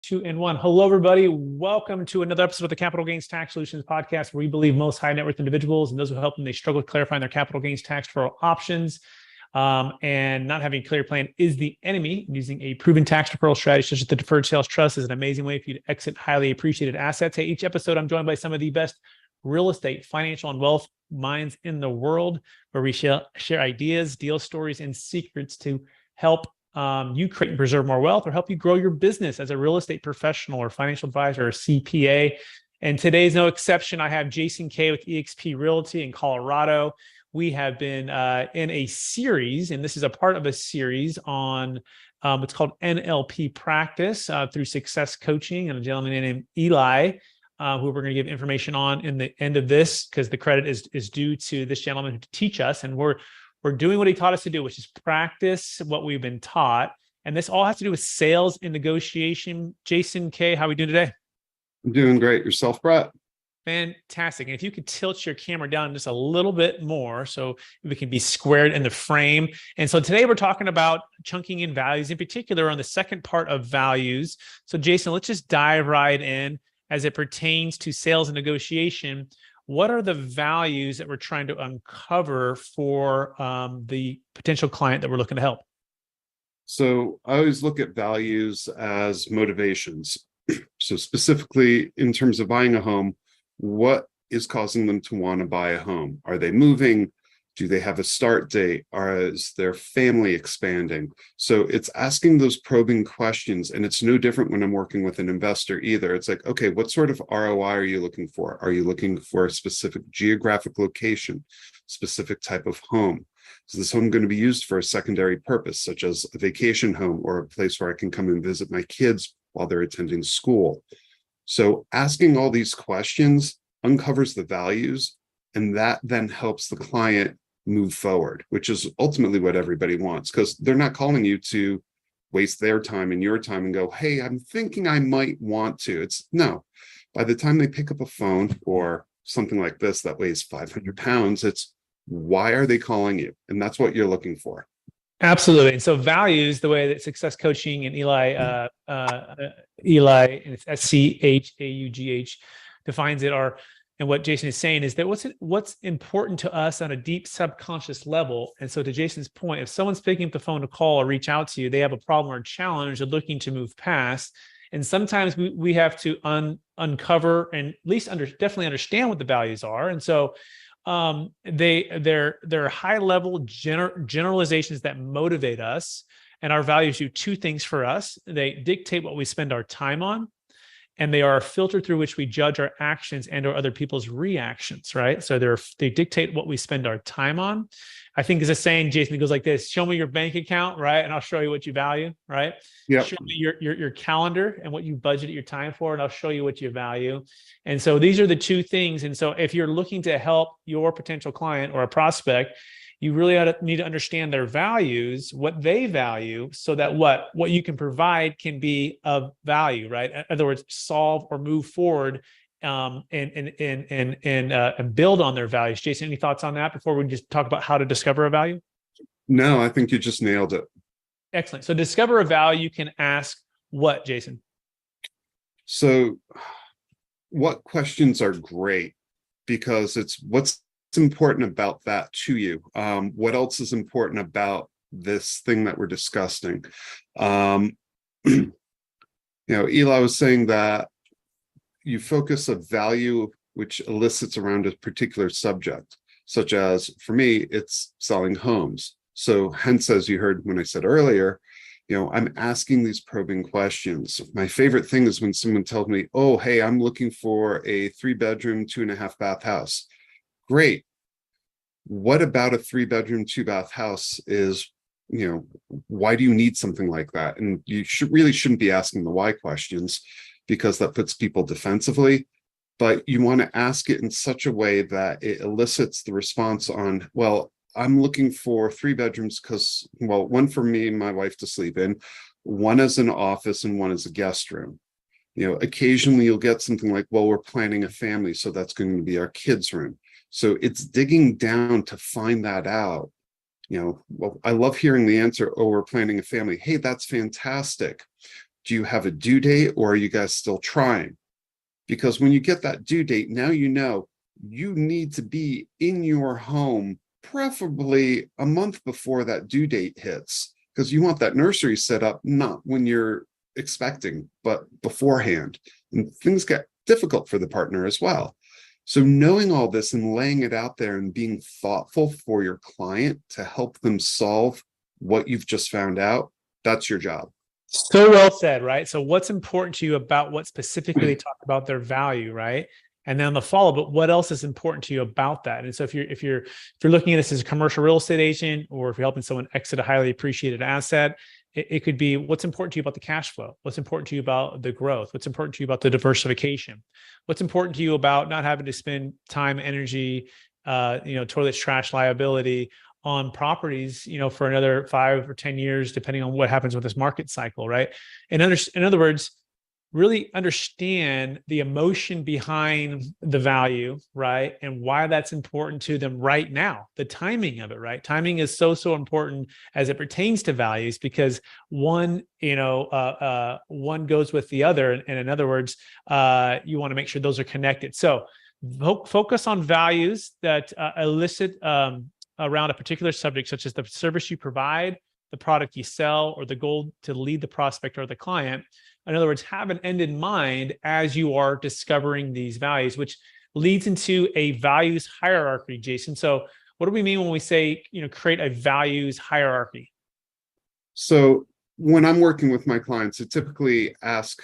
Two and one. Hello, everybody. Welcome to another episode of the Capital Gains Tax Solutions podcast, where we believe most high net worth individuals and those who help them, they struggle with clarifying their capital gains tax deferral options. And not having a clear plan is the enemy. Using a proven tax deferral strategy such as the deferred sales trust is an amazing way for you to exit highly appreciated assets. Hey, each episode, I'm joined by some of the best real estate, financial, and wealth minds in the world, where we share ideas, deal stories, and secrets to help you create and preserve more wealth, or help you grow your business as a real estate professional or financial advisor or CPA. And today's no exception. I have Jason K with eXp Realty in Colorado. We have been in a series, and this is a part of a series on what's called NLP practice through Success Coaching, and a gentleman named Eli, who we're going to give information on in the end of this, because the credit is due to this gentleman to teach us. And we're doing what he taught us to do, which is practice what we've been taught. And this all has to do with sales and negotiation. Jason K., how are we doing today? I'm doing great. Yourself, Brett? Fantastic. And if you could tilt your camera down just a little bit more so we can be squared in the frame. And so today we're talking about chunking in values, in particular on the second part of values. So Jason, let's just dive right in as it pertains to sales and negotiation. What are the values that we're trying to uncover for the potential client that we're looking to help? So I always look at values as motivations. So specifically in terms of buying a home, what is causing them to want to buy a home? Are they moving? Do they have a start date? Is their family expanding? So it's asking those probing questions. And it's no different when I'm working with an investor either. It's like, okay, what sort of ROI are you looking for? Are you looking for a specific geographic location, specific type of home? Is this home going to be used for a secondary purpose, such as a vacation home or a place where I can come and visit my kids while they're attending school? So asking all these questions uncovers the values, and that then helps the client move forward, which is ultimately what everybody wants, because they're not calling you to waste their time and your time and go, hey, I'm thinking I might want to. It's no. By the time they pick up a phone or something like this that weighs 500 pounds, it's why are they calling you? And that's what you're looking for. Absolutely. And so values, the way that Success Coaching and Eli, and it's SCHAUGH defines it, are, and what Jason is saying is that what's important to us on a deep subconscious level. And so to Jason's point, if someone's picking up the phone to call or reach out to you, they have a problem or a challenge they're looking to move past. And sometimes we have to uncover and at least definitely understand what the values are. And so they're high level generalizations that motivate us, and our values do two things for us. They dictate what we spend our time on, and they are a filter through which we judge our actions and or other people's reactions, right? So they dictate what we spend our time on. I think there's a saying, Jason, that goes like this: show me your bank account, right? And I'll show you what you value, right? Yeah. Show me your calendar and what you budgeted your time for, and I'll show you what you value. And so these are the two things. And so if you're looking to help your potential client or a prospect, you really need to understand their values, what they value, so that what you can provide can be of value, right? In other words, solve or move forward and build on their values. Jason, any thoughts on that before we just talk about how to discover a value? No, I think you just nailed it. Excellent. So discover a value, you can ask what, Jason? So what questions are great? Because it's what's important about that to you. What else is important about this thing that we're discussing? Eli was saying that you focus a value which elicits around a particular subject, such as, for me, it's selling homes. So hence, as you heard when I said earlier, I'm asking these probing questions. My favorite thing is when someone tells me, oh, hey, I'm looking for a 3-bedroom, 2.5-bath house. Great. What about a 3-bedroom, 2-bath house is, why do you need something like that? And you really shouldn't be asking the why questions, because that puts people defensively. But you want to ask it in such a way that it elicits the response on, well, I'm looking for 3 bedrooms because, well, one for me and my wife to sleep in, one as an office and one as a guest room. Occasionally you'll get something like, well, we're planning a family, so that's going to be our kids' room. So it's digging down to find that out. Well, I love hearing the answer, oh, we're planning a family. Hey, that's fantastic. Do you have a due date, or are you guys still trying? Because when you get that due date, now you know you need to be in your home, preferably a month before that due date hits, because you want that nursery set up not when you're expecting, but beforehand. And things get difficult for the partner as well. So knowing all this and laying it out there and being thoughtful for your client to help them solve what you've just found out, that's your job. So well said, right? So what's important to you about what specifically they talk about their value, right? And then the follow, but what else is important to you about that? And so if you're looking at this as a commercial real estate agent, or if you're helping someone exit a highly appreciated asset, it could be what's important to you about the cash flow, what's important to you about the growth, what's important to you about the diversification, what's important to you about not having to spend time, energy, toilets, trash, liability on properties, for another 5 or 10 years, depending on what happens with this market cycle, right? In other words, really understand the emotion behind the value, right? And why that's important to them right now, the timing of it, right? Timing is so important as it pertains to values, because one goes with the other. And in other words, you want to make sure those are connected. So focus on values that elicit around a particular subject, such as the service you provide, the product you sell, or the goal to lead the prospect or the client. In other words, have an end in mind as you are discovering these values, which leads into a values hierarchy, Jason. So what do we mean when we say, create a values hierarchy? So when I'm working with my clients, I typically ask,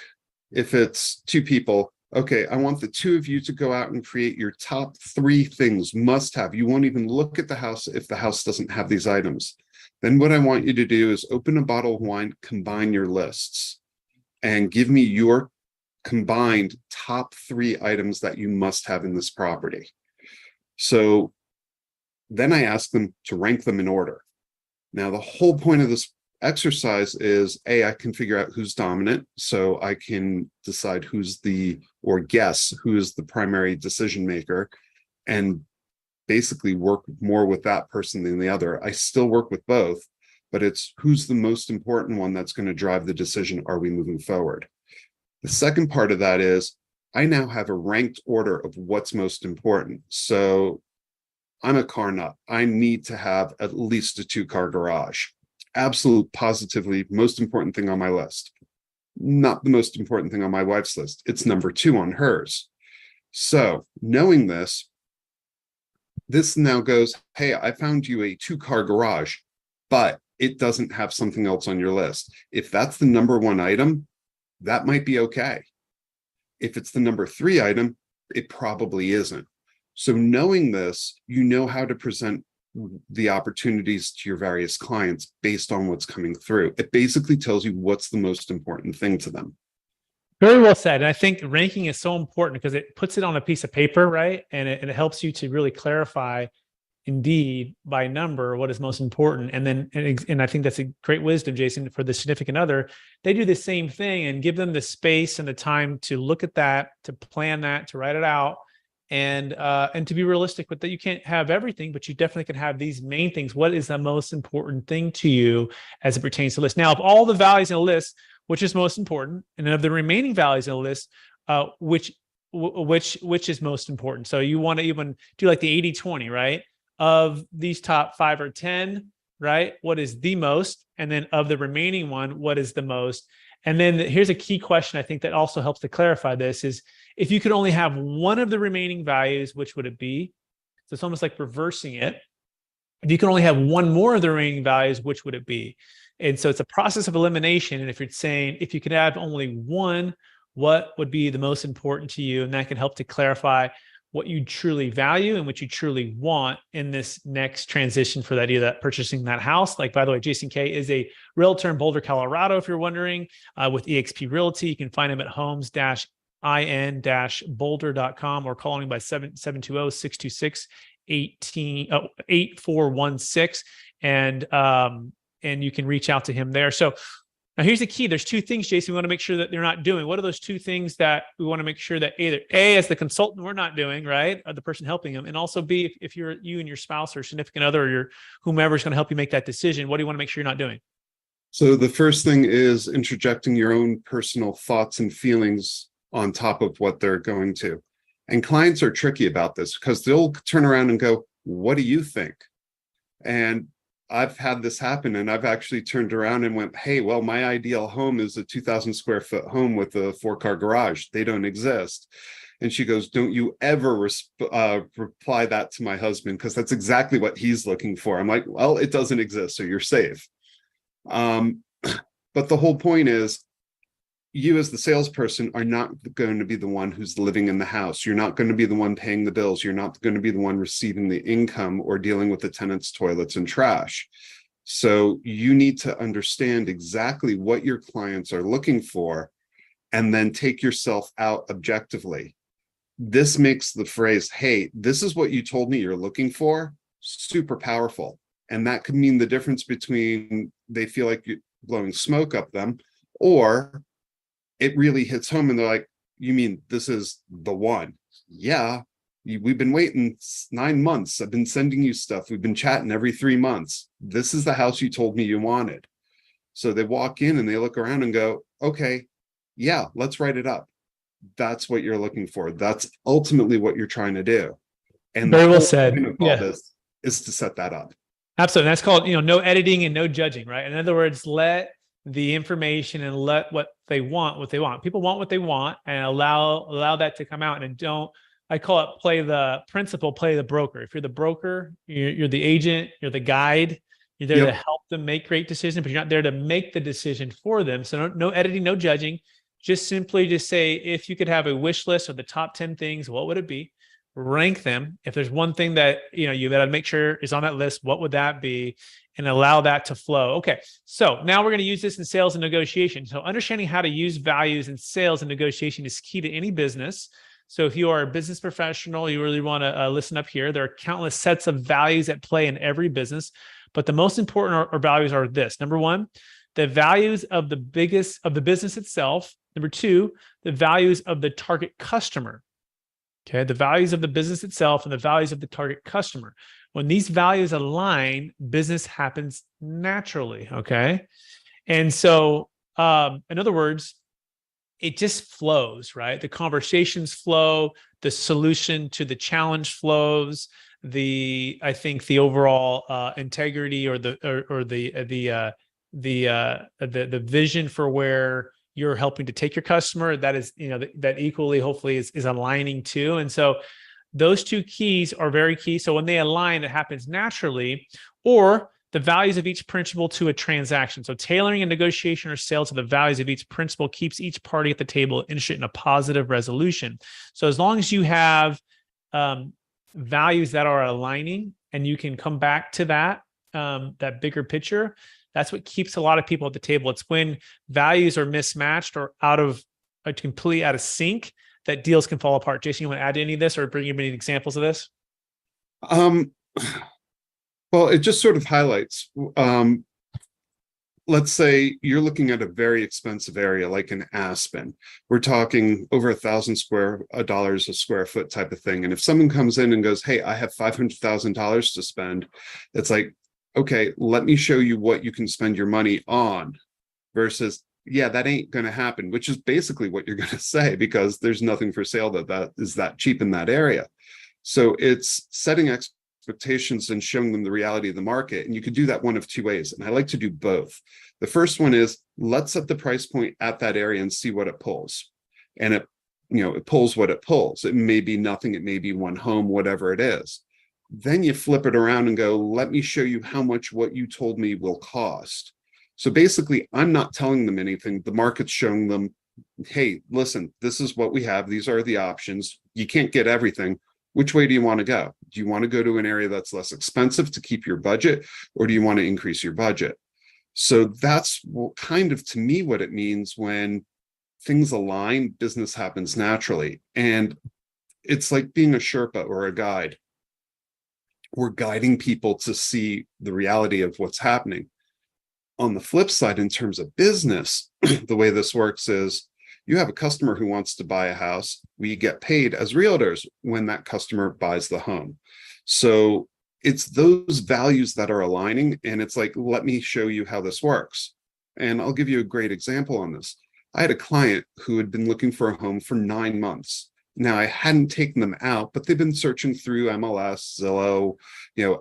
if it's 2 people, okay, I want the 2 of you to go out and create your top 3 things must have. You won't even look at the house if the house doesn't have these items. Then what I want you to do is open a bottle of wine, combine your lists, and give me your combined top 3 items that you must have in this property. So then I ask them to rank them in order. Now, the whole point of this exercise is, I can figure out who's dominant, so I can decide guess who is the primary decision maker, and basically work more with that person than the other. I still work with both, but it's who's the most important one that's going to drive the decision. Are we moving forward? The second part of that is, I now have a ranked order of what's most important. So I'm a car nut. I need to have at least a 2-car garage. Absolute, positively most important thing on my list. Not the most important thing on my wife's list. It's number 2 on hers. So knowing this now goes, hey, I found you a 2-car garage, but it doesn't have something else on your list. If that's the number 1 item, that might be okay. If it's the number 3 item, it probably isn't. So knowing this, you know how to present the opportunities to your various clients based on what's coming through. It basically tells you what's the most important thing to them. Very well said. And I think ranking is so important because it puts it on a piece of paper, right? And it helps you to really clarify, indeed, by number, what is most important. And I think that's a great wisdom, Jason, for the significant other. They do the same thing, and give them the space and the time to look at that, to plan that, to write it out, and to be realistic with that. You can't have everything, but you definitely can have these main things. What is the most important thing to you as it pertains to the list? Now, of all the values in a list, which is most important, and of the remaining values in a list, which is most important? So you want to even do like the 80-20, right? Of these top 5 or 10, right? What is the most? And then of the remaining one, what is the most? And then here's a key question I think that also helps to clarify this is, if you could only have one of the remaining values, which would it be? So it's almost like reversing it. If you can only have one more of the remaining values, which would it be? And so it's a process of elimination. And if you're saying, if you could have only one, what would be the most important to you? And that can help to clarify what you truly value and what you truly want in this next transition for that, either that purchasing that house. Like, by the way, Jason K is a realtor in Boulder, Colorado, if you're wondering, with eXp Realty. You can find him at homes-in-boulder.com or calling by 720-626-8416. And you can reach out to him there. So now here's the key. There's 2 things, Jason, we want to make sure that they're not doing. What are those 2 things that we want to make sure that either A, as the consultant, we're not doing, right? Or the person helping them. And also B, if you and your spouse or significant other or your whomever is going to help you make that decision, what do you want to make sure you're not doing? So the first thing is interjecting your own personal thoughts and feelings on top of what they're going to. And clients are tricky about this because they'll turn around and go, what do you think? And I've had this happen, and I've actually turned around and went, hey, well, my ideal home is a 2,000 square foot home with a 4-car garage. They don't exist. And she goes, don't you ever reply that to my husband, because that's exactly what he's looking for. I'm like, well, it doesn't exist, so you're safe. But the whole point is, you as the salesperson are not going to be the one who's living in the house. You're not going to be the one paying the bills. You're not going to be the one receiving the income or dealing with the tenants' toilets and trash. So you need to understand exactly what your clients are looking for and then take yourself out objectively. This makes the phrase, hey, this is what you told me you're looking for, super powerful. And that could mean the difference between they feel like you're blowing smoke up them, or it really hits home and they're like, you mean this is the one? Yeah, we've been waiting 9 months. I've been sending you stuff. We've been chatting every 3 months. This is the house you told me you wanted. So they walk in and they look around and go, okay, yeah, let's write it up. That's what you're looking for. That's ultimately what you're trying to do. And Very the well whole said. point of all this is to set that up. Absolutely. That's called, no editing and no judging, right? In other words, let the information and let what they want. People want what they want, and allow that to come out. And don't, I call it play the principal, play the broker. If you're the broker, you're the agent, you're the guide, you're there to help them make great decisions, but you're not there to make the decision for them. So no editing, no judging. Just simply just say, if you could have a wish list of the top 10 things, what would it be? Rank them. If there's one thing that you got to make sure is on that list, what would that be? And allow that to flow. Okay, so now we're going to use this in sales and negotiation. So understanding how to use values in sales and negotiation is key to any business. So if you are a business professional, you really want to listen up here. There are countless sets of values at play in every business, but the most important values are this. Number one, the values of the business itself. Number two, the values of the target customer. Okay, the values of the business itself and the values of the target customer. When these values align, business happens naturally. Okay. And so, in other words, it just flows, right? The conversations flow, the solution to the challenge flows, I think the overall integrity or the vision for where you're helping to take your customer, that is, that equally hopefully is aligning too. And so those two keys are very key. So when they align, it happens naturally. Or the values of each principal to a transaction. So tailoring a negotiation or sale to the values of each principal keeps each party at the table interested in a positive resolution. So as long as you have values that are aligning and you can come back to that bigger picture, that's what keeps a lot of people at the table. It's when values are mismatched or completely out of sync that deals can fall apart. Jason, you want to add any of this or bring any examples of this? Well, it just sort of highlights, let's say you're looking at a very expensive area like an Aspen. We're talking over $1,000 a square foot type of thing. And if someone comes in and goes, hey, I have $500,000 to spend, it's like, okay, let me show you what you can spend your money on, versus, yeah, that ain't going to happen, which is basically what you're going to say, because there's nothing for sale that is that cheap in that area. So it's setting expectations and showing them the reality of the market. And you could do that one of two ways. And I like to do both. The first one is, let's set the price point at that area and see what it pulls. And it pulls what it pulls. It may be nothing. It may be one home, whatever it is. Then you flip it around and go, let me show you how much what you told me will cost. So basically, I'm not telling them anything. The market's showing them, hey, listen, this is what we have. These are the options. You can't get everything. Which way do you want to go? Do you want to go to an area that's less expensive to keep your budget, or do you want to increase your budget? So that's kind of, to me, what it means when things align, business happens naturally. And it's like being a Sherpa or a guide. We're guiding people to see the reality of what's happening. On the flip side, in terms of business, the way this works is, you have a customer who wants to buy a house. We get paid as realtors when that customer buys the home. So it's those values that are aligning. And it's like, let me show you how this works. And I'll give you a great example on this. I had a client who had been looking for a home for 9 months. Now, I hadn't taken them out, but they've been searching through MLS, Zillow,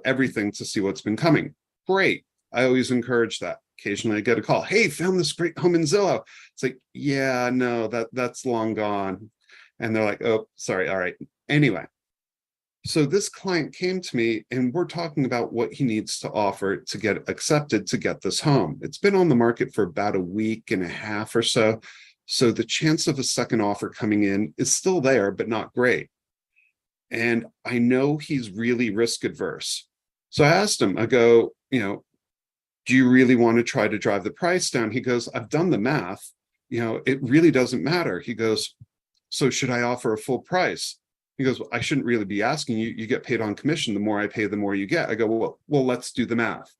everything to see what's been coming. Great. I always encourage that. Occasionally I get a call. Hey, found this great home in Zillow. It's like, yeah, no, that's long gone. And they're like, oh, sorry. All right. Anyway, so this client came to me and we're talking about what he needs to offer to get accepted to get this home. It's been on the market for about a week and a half or so. So the chance of a second offer coming in is still there, but not great. And I know he's really risk adverse. So I asked him, I go, do you really want to try to drive the price down? He goes, I've done the math. It really doesn't matter. He goes, so should I offer a full price? He goes, well, I shouldn't really be asking you. You get paid on commission. The more I pay, the more you get. I go, well, let's do the math.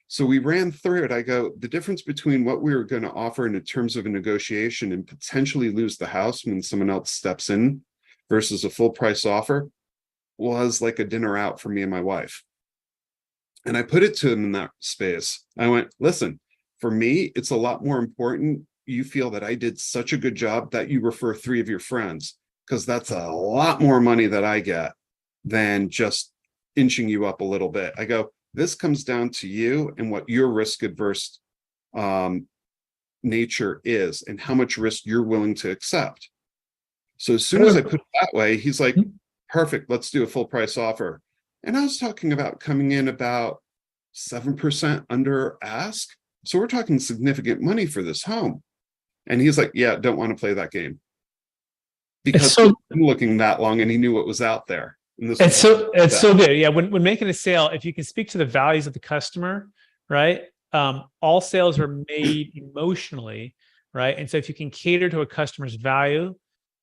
So we ran through it. I go, the difference between what we were going to offer in terms of a negotiation and potentially lose the house when someone else steps in versus a full price offer was like a dinner out for me and my wife. And I put it to him in that space. I went, listen, for me, it's a lot more important you feel that I did such a good job that you refer 3 of your friends, because that's a lot more money that I get than just inching you up a little bit. I go, this comes down to you and what your risk adverse nature is and how much risk you're willing to accept. So as soon as I put it that way, he's like, perfect, let's do a full price offer. And I was talking about coming in about 7% under ask. So we're talking significant money for this home. And he's like, yeah, don't want to play that game. Because he's been looking that long and he knew what was out there. It's so good. Yeah. When making a sale, if you can speak to the values of the customer, right? All sales are made emotionally, right? And so if you can cater to a customer's value,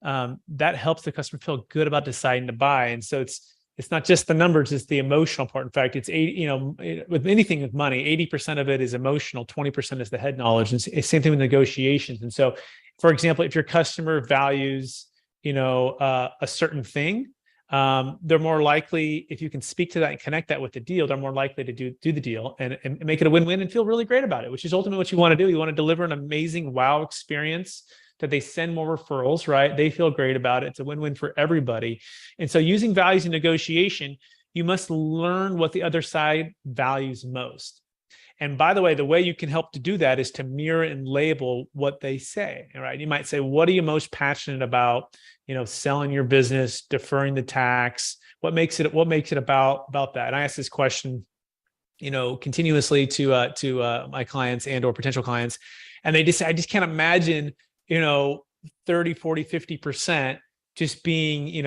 that helps the customer feel good about deciding to buy. And so it's not just the numbers, it's the emotional part. In fact, it's with anything with money, 80% of it is emotional, 20% is the head knowledge. And it's same thing with negotiations. And so, for example, if your customer values, a certain thing, they're more likely, if you can speak to that and connect that with the deal, they're more likely to do the deal and make it a win-win and feel really great about it, which is ultimately what you want to do. You want to deliver an amazing wow experience that they send more referrals, right? They feel great about it. It's a win-win for everybody. And so using values in negotiation, you must learn what the other side values most. And by the way you can help to do that is to mirror and label what they say, right? You might say, what are you most passionate about? Selling your business, deferring the tax. What makes it about that? And I ask this question, continuously to my clients and or potential clients. And they just say, I just can't imagine, 30, 40, 50% just being,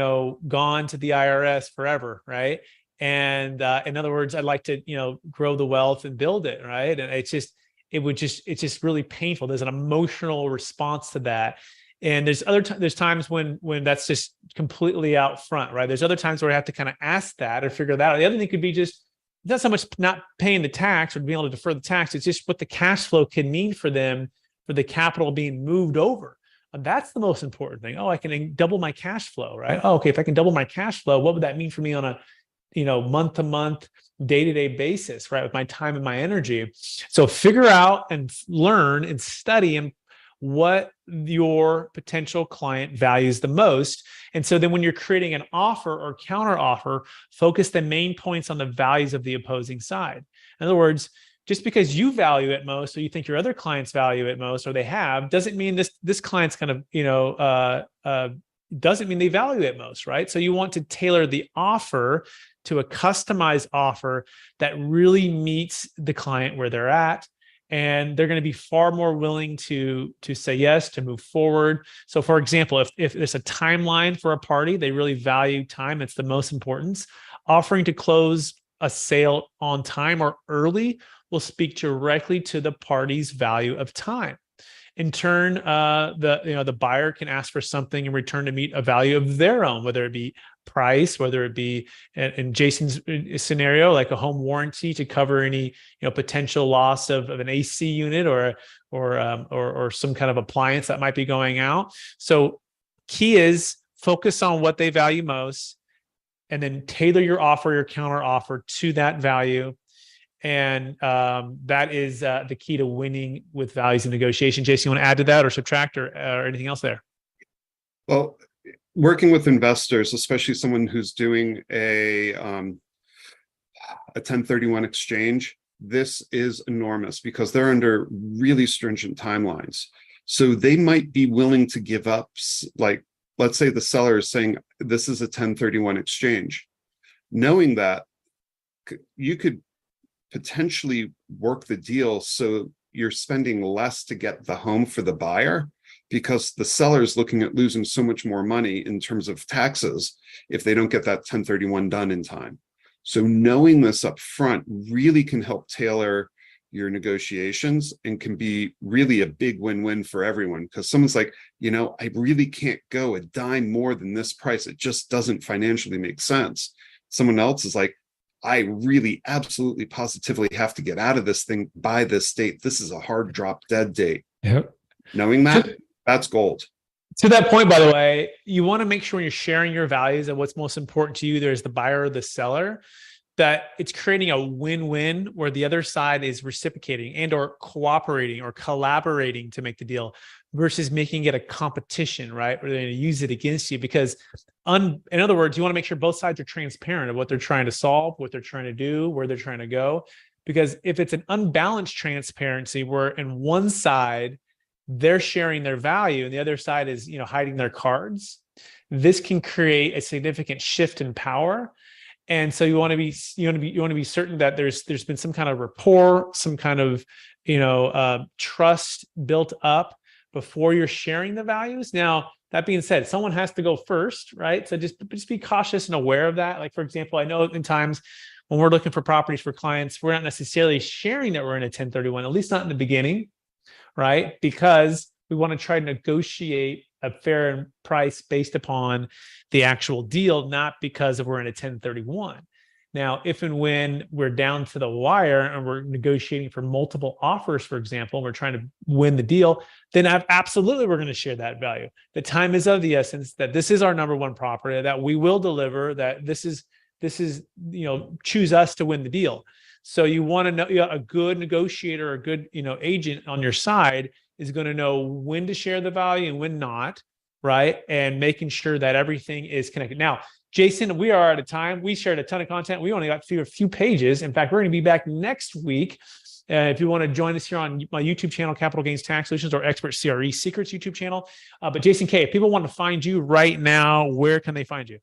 gone to the IRS forever. Right. And in other words, I'd like to, grow the wealth and build it. Right. And it's just really painful. There's an emotional response to that. And there's times when that's just completely out front, right? There's other times where I have to kind of ask that or figure that out. The other thing could be just not so much not paying the tax or being able to defer the tax. It's just what the cash flow can mean for them, for the capital being moved over. And that's the most important thing. Oh, I can double my cash flow, right? Oh, okay. If I can double my cash flow, what would that mean for me on a, month to month, day-to-day basis, right? With my time and my energy. So figure out and learn and study and what your potential client values the most. And so then when you're creating an offer or counter offer, focus the main points on the values of the opposing side. In other words, just because you value it most, or you think your other clients value it most, or they have, doesn't mean this client's kind of, doesn't mean they value it most, right? So you want to tailor the offer to a customized offer that really meets the client where they're at. And they're going to be far more willing to say yes, to move forward. So for example, if there's a timeline for a party, they really value time. It's the most important. Offering to close a sale on time or early will speak directly to the party's value of time. In turn, the buyer can ask for something in return to meet a value of their own, whether it be price, whether it be in Jason's scenario, like a home warranty to cover any potential loss of an AC unit or some kind of appliance that might be going out. So key is focus on what they value most, and then tailor your offer, your counter offer to that value. And that is the key to winning with values and negotiation. Jason, you want to add to that or subtract or anything else there? Well, working with investors, especially someone who's doing a 1031 exchange, this is enormous because they're under really stringent timelines. So they might be willing to give up, like, let's say the seller is saying, this is a 1031 exchange. Knowing that, you could potentially work the deal so you're spending less to get the home for the buyer, because the seller is looking at losing so much more money in terms of taxes if they don't get that 1031 done in time. So knowing this up front really can help tailor your negotiations and can be really a big win-win for everyone, because someone's like, I really can't go a dime more than this price. It just doesn't financially make sense. Someone else is like, I really absolutely positively have to get out of this thing by this date. This is a hard drop dead date. Yep. Knowing that, that's gold. To that point, by the way, you want to make sure when you're sharing your values and what's most important to you, there's the buyer or the seller, that it's creating a win-win where the other side is reciprocating and or cooperating or collaborating to make the deal versus making it a competition, right? Where they're going to use it against you because in other words, you want to make sure both sides are transparent of what they're trying to solve, what they're trying to do, where they're trying to go. Because if it's an unbalanced transparency where in one side, they're sharing their value and the other side is, hiding their cards, this can create a significant shift in power. And so you want to be certain that there's been some kind of rapport, some kind of, trust built up before you're sharing the values. Now, that being said, someone has to go first, right? So just be cautious and aware of that. Like, for example, I know in times when we're looking for properties for clients, we're not necessarily sharing that we're in a 1031, at least not in the beginning, right? Because we want to try to negotiate a fair price based upon the actual deal, not because we're in a 1031. Now, if and when we're down to the wire and we're negotiating for multiple offers, for example, and we're trying to win the deal, then absolutely we're going to share that value. The time is of the essence, that this is our number one property, that we will deliver, that this is, choose us to win the deal. So you want to know, a good negotiator, a good, agent on your side is going to know when to share the value and when not, right? And making sure that everything is connected. Now, Jason, we are out of time. We shared a ton of content. We only got through a few pages. In fact, we're going to be back next week. If you want to join us here on my YouTube channel, Capital Gains Tax Solutions, or Expert CRE Secrets YouTube channel. But Jason K., if people want to find you right now, where can they find you?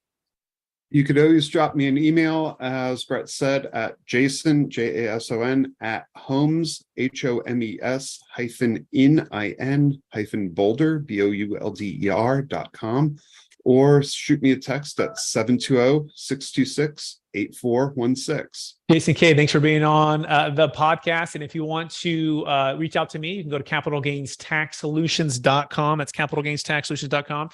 You could always drop me an email, as Brett said, at Jason, Jason, at Homes, HOMES -in Boulder, BOULDER.com, or shoot me a text at 720-626-8416. Jason K., thanks for being on the podcast. And if you want to reach out to me, you can go to capitalgainstaxsolutions.com. That's capitalgainstaxsolutions.com.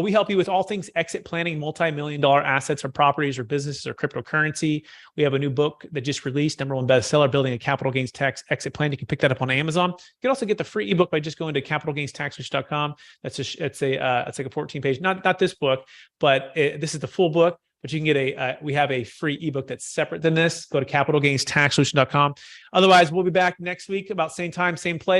We help you with all things exit planning, multi-million-dollar assets or properties or businesses or cryptocurrency. We have a new book that just released, #1 bestseller, Building a Capital Gains Tax Exit Plan. You can pick that up on Amazon. You can also get the free ebook by just going to capitalgainstaxsolutions.com. It's like a 14-page, not this book, but this is the full book. But you can get we have a free ebook that's separate than this. Go to capitalgainstaxsolutions.com. Otherwise, we'll be back next week about same time, same place.